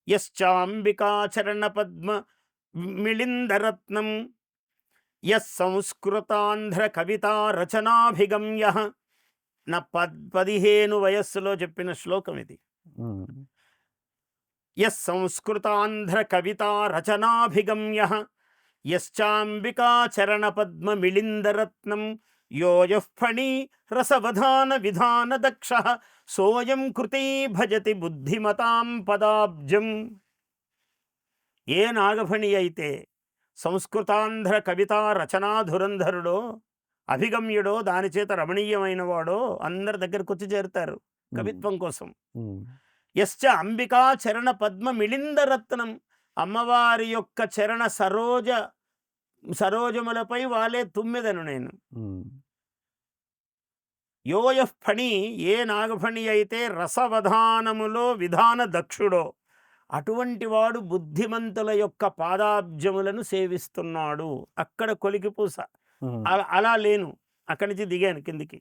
యశ్చాంబికాచరణ Padma మిళిందరత్నం yes సంస్కృతాంధ్ర కవితా రచనాభిగమ్య. నా 15 వయస్సులో చెప్పిన శ్లోకం ఇది. యస్ సంస్కృతాంధ్ర కవితా రచనాభిగమ్య యశ్చాంబికాచరణ పద్మ మిళిందరత్నం యోయః ఫణీ రసవధాన విధాన దక్ష సోయం కృతీ భజతి బుద్ధిమతాం పదాబ్జం. ఏ నాగఫణి అయితే సంస్కృతాంధ్ర కవితా రచనా ధురంధరుడో అభిగమ్యుడో దాని చేత రమణీయమైన వాడో అందరి దగ్గరకు వచ్చి చేరుతారు కవిత్వం కోసం. యశ్చ అంబికా చరణ పద్మ మిళిందరత్నం, అమ్మవారి యొక్క చరణ సరోజములపై వాలే తుమ్మెదను నేను. యోయః ఫణి, ఏ నాగఫణి అయితే రసవధానములో విధాన దక్షుడో అటువంటి వాడు బుద్ధిమంతుల యొక్క పాదాబ్జములను సేవిస్తున్నాడు. అక్కడ కొలికి పూస. అలా లేను, అక్కడి నుంచి దిగాను కిందికి.